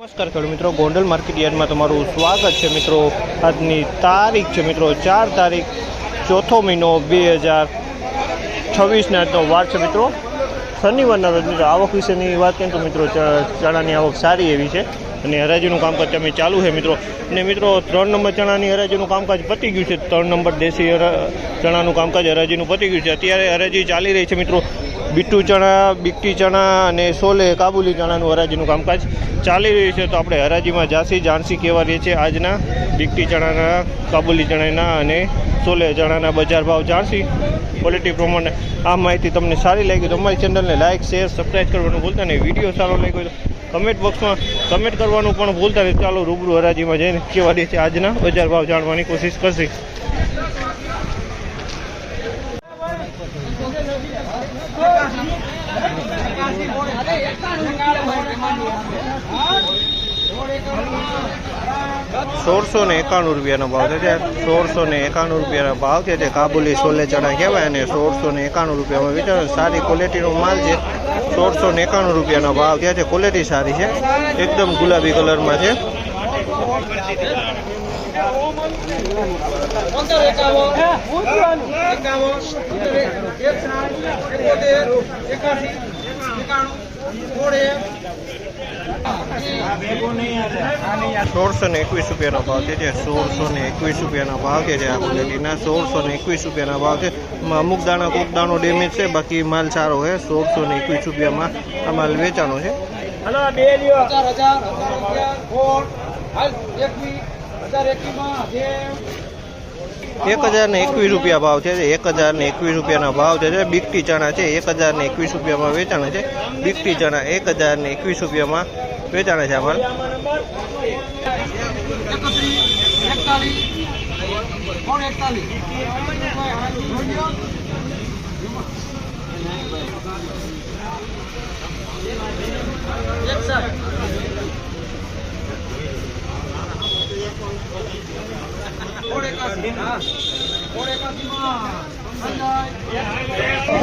નમસ્કાર ખેડૂત મિત્રો, ગોંડલ માર્કેટ યાર્ડમાં તમારું સ્વાગત છે મિત્રો। આજની તારીખ છે મિત્રો 4 તારીખ ચોથો મહિનો 2026 આજનો વાર છે મિત્રો શનિવારના રોજ। મિત્રો આવક વિશેની વાત કરીએ તો મિત્રો ચણાની આવક સારી એવી છે અને હરાજીનું કામકાજ તમે ચાલુ છે મિત્રો। અને મિત્રો 3 નંબર ચણાની હરાજીનું કામકાજ પતી ગયું છે। 3 નંબર દેશી ચણાનું કામકાજ હરાજીનું પતી ગયું છે। અત્યારે હરાજી ચાલી રહી છે મિત્રો। બીટુ ચણા, બીટી ચણા અને સોલે કાબુલી ચણાનું હરાજીનું કામકાજ ચાલી રહ્યું છે। તો આપણે હરાજીમાં જાણસી કેવા રહે છે આજના બીટી ચણાના, કાબુલી ચણાના અને સોલે ચણાના બજાર ભાવ જાણસી। ક્વોલિટી પ્રમાણે આ માહિતી તમને સારી લાગી તો અમારી ચેનલને લાઇક, શેર, સબસ્ક્રાઈબ કરવાનું ભૂલતા નહીં। વિડીયો સારો લાગ્યો તો કમેન્ટ બોક્સમાં કમેન્ટ કરવાનું પણ ભૂલતા નહીં। ચાલો રૂબરૂ હરાજીમાં જઈને કેવા રહે છે આજના બજાર ભાવ જાણવાની કોશિશ કરશે। ₹1691 ભાવ છે। 1691 રૂપિયાના ભાવ છે। જે કાબુલી સોલે ચણા કહેવાય અને 1691 રૂપિયામાં વેચાણ। સારી ક્વોલિટીનો માલ છે। 1691 રૂપિયાનો ભાવ છે। ક્વોલિટી સારી છે, એકદમ ગુલાબી કલરમાં છે। ₹1621 ભાવ છે। 1621 રૂપિયાના ભાવ છે। આ ક્વોલિટીના 1621 રૂપિયાના ભાવ છે। અમુક દાણા કોક દાણો ડેમેજ છે, બાકી માલ સારો છે। 1621 રૂપિયામાં આ માલ વેચાણો છે। 1021 રૂપિયા ભાવ છે। 1021 રૂપિયાના ભાવ છે। બીટી ચણા છે 1021 રૂપિયામાં વેચાણ છે। બીટી ચણા 1021 રૂપિયામાં વેચાણ છે। અમારે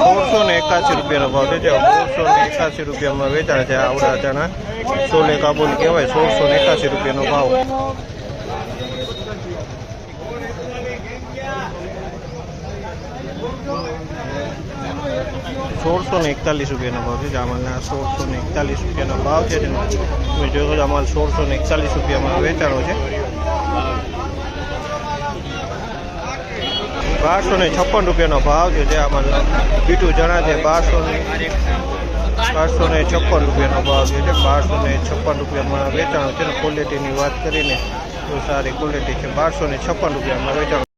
₹1681 ભાવ છે। 1681 રૂપિયામાં વેચાણ છે। આવડા ચણા સોલે કાબુલ કહેવાય। 1681 રૂપિયાનો ભાવ। ₹1641 ભાવ છે। જામલના 1641 રૂપિયાનો ભાવ છે। તમે જોયો જામલ 1641 રૂપિયામાં વેચાણો છે। 1256 રૂપિયાનો ભાવ છે। જે આમાં બીટુ ચણા છે 1256 રૂપિયાનો ભાવ છે। 1256 રૂપિયામાં વેચાણો છે। ક્વોલિટીની વાત કરીને તો સારી ક્વોલિટી છે। 1256 રૂપિયામાં વેચાણો।